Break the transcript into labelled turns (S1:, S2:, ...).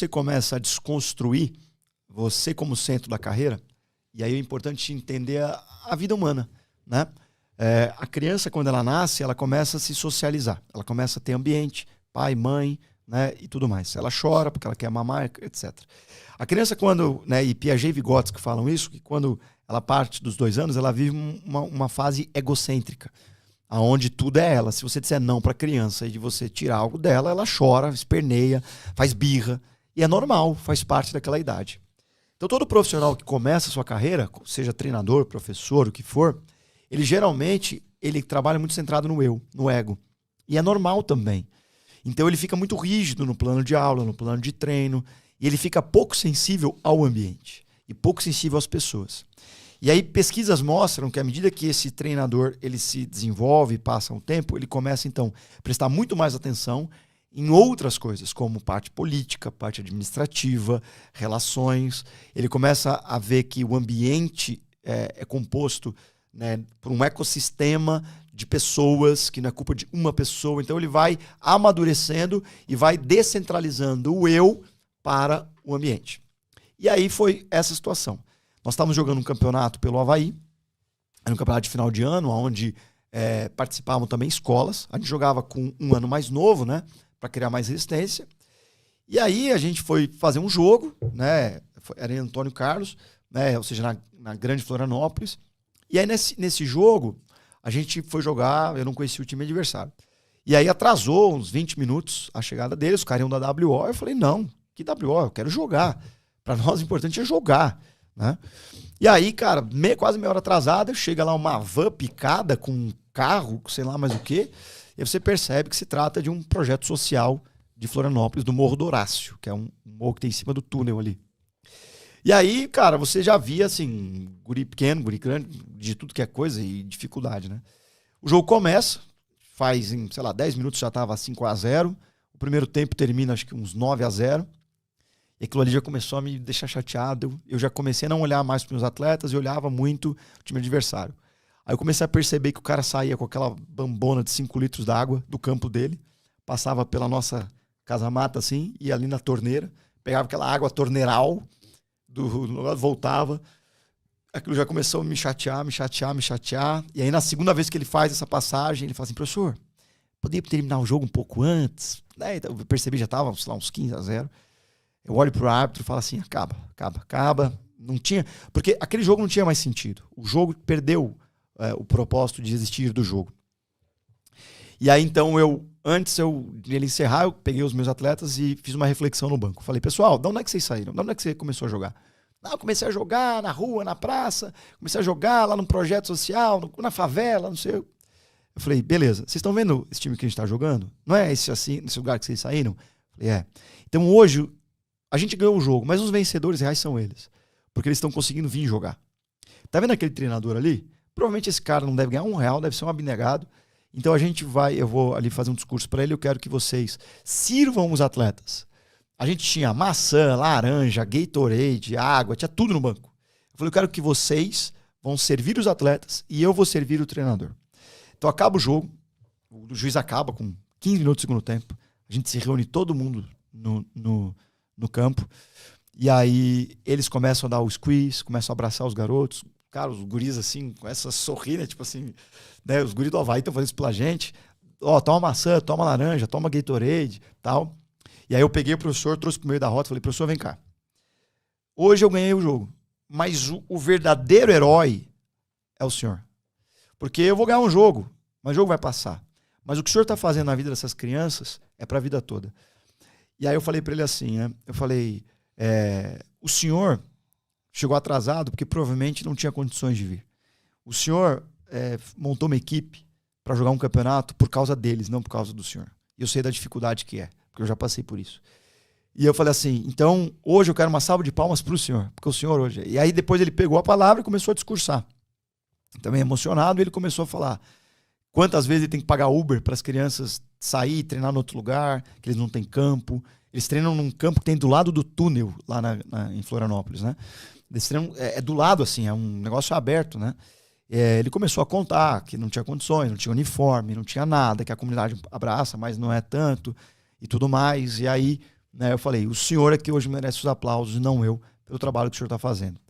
S1: você começa a desconstruir você como centro da carreira, e aí é importante entender a vida humana, né? A criança, quando ela nasce, ela começa a se socializar. Ela começa a ter ambiente, pai, mãe, né, e tudo mais. Ela chora porque ela quer mamar, etc. A criança, quando, né, e Piaget e Vygotsky falam isso, que quando ela parte dos 2 anos, ela vive uma fase egocêntrica, aonde tudo é ela. Se você disser não para a criança e de você tirar algo dela, ela chora, esperneia, faz birra. E é normal, faz parte daquela idade. Então todo profissional que começa a sua carreira, seja treinador, professor, o que for, ele geralmente trabalha muito centrado no eu, no ego. E é normal também. Então ele fica muito rígido no plano de aula, no plano de treino, e ele fica pouco sensível ao ambiente e pouco sensível às pessoas. E aí pesquisas mostram que à medida que esse treinador ele se desenvolve e passa um tempo, ele começa então a prestar muito mais atenção em outras coisas, como parte política, parte administrativa, relações. Ele começa a ver que o ambiente é composto, né, por um ecossistema de pessoas, que não é culpa de uma pessoa. Então ele vai amadurecendo e vai descentralizando o eu para o ambiente. E aí foi essa situação. Nós estávamos jogando um campeonato pelo Avaí, era um campeonato de final de ano, onde participavam também escolas. A gente jogava com um ano mais novo, né, para criar mais resistência. E aí a gente foi fazer um jogo, né, era em Antônio Carlos, né, ou seja, na Grande Florianópolis. E aí nesse jogo, a gente foi jogar, eu não conhecia o time adversário. E aí atrasou uns 20 minutos a chegada deles, os caras iam da WO. Eu falei, não, que WO? Eu quero jogar. Para nós o importante é jogar, né? E aí, cara, quase meia hora atrasada, chega lá uma van picada com um carro, sei lá mais o quê. E aí você percebe que se trata de um projeto social de Florianópolis, do Morro do Horácio, que é um morro que tem em cima do túnel ali. E aí, cara, você já via, assim, guri pequeno, guri grande, de tudo que é coisa e dificuldade, né? O jogo começa, faz, em, sei lá, 10 minutos já tava 5-0. O primeiro tempo termina, acho que uns 9-0. E aquilo ali já começou a me deixar chateado. Eu já comecei a não olhar mais para os meus atletas e olhava muito o time adversário. Aí eu comecei a perceber que o cara saía com aquela bambona de 5 litros d'água do campo dele, passava pela nossa casa-mata, assim, ia ali na torneira, pegava aquela água torneiral, voltava. Aquilo já começou a me chatear. E aí na segunda vez que ele faz essa passagem, ele fala assim, professor, poderia terminar o jogo um pouco antes? Então, eu percebi, já estava, sei lá, uns 15-0. Eu olho pro árbitro e falo assim, acaba. Não tinha, porque aquele jogo não tinha mais sentido. O jogo perdeu o propósito de existir do jogo. E aí então antes de ele encerrar, eu peguei os meus atletas e fiz uma reflexão no banco. Falei, pessoal, de onde é que vocês saíram? De onde é que você começou a jogar? Eu comecei a jogar na rua, na praça, comecei a jogar lá num projeto social, na favela, não sei. Eu falei, beleza, vocês estão vendo esse time que a gente está jogando? Não é esse lugar que vocês saíram? Eu falei, é. Então hoje a gente ganhou o jogo, mas os vencedores reais são eles. Porque eles estão conseguindo vir jogar. Tá vendo aquele treinador ali? Provavelmente esse cara não deve ganhar R$1, deve ser um abnegado. Então eu vou ali fazer um discurso para ele, eu quero que vocês sirvam os atletas. A gente tinha maçã, laranja, Gatorade, água, tinha tudo no banco. Eu falei, eu quero que vocês vão servir os atletas e eu vou servir o treinador. Então acaba o jogo, o juiz acaba com 15 minutos do segundo tempo, a gente se reúne todo mundo no campo, e aí eles começam a dar o squeeze, começam a abraçar os garotos. Cara, os guris assim, começam a sorrir, né? Tipo assim, né? Os guris do Avaí estão fazendo isso pela gente. Toma maçã, toma laranja, toma Gatorade, tal. E aí eu peguei o professor, trouxe pro meio da rota e falei, professor, vem cá. Hoje eu ganhei o jogo, mas o verdadeiro herói é o senhor. Porque eu vou ganhar um jogo, mas o jogo vai passar. Mas o que o senhor está fazendo na vida dessas crianças é para a vida toda. E aí eu falei para ele assim, né? Eu falei, o senhor chegou atrasado porque provavelmente não tinha condições de vir. O senhor montou uma equipe para jogar um campeonato por causa deles, não por causa do senhor. E eu sei da dificuldade que é, porque eu já passei por isso. E eu falei assim, então hoje eu quero uma salva de palmas para o senhor, porque o senhor hoje... E aí depois ele pegou a palavra e começou a discursar. Também emocionado, ele começou a falar quantas vezes ele tem que pagar Uber para as crianças sair, treinar em outro lugar, que eles não têm campo. Eles treinam num campo que tem do lado do túnel, lá em Florianópolis, né? Eles treinam, do lado, assim, é um negócio aberto, né? Ele começou a contar que não tinha condições, não tinha uniforme, não tinha nada, que a comunidade abraça, mas não é tanto, e tudo mais. E aí né, eu falei, o senhor é que hoje merece os aplausos, não eu, pelo trabalho que o senhor está fazendo.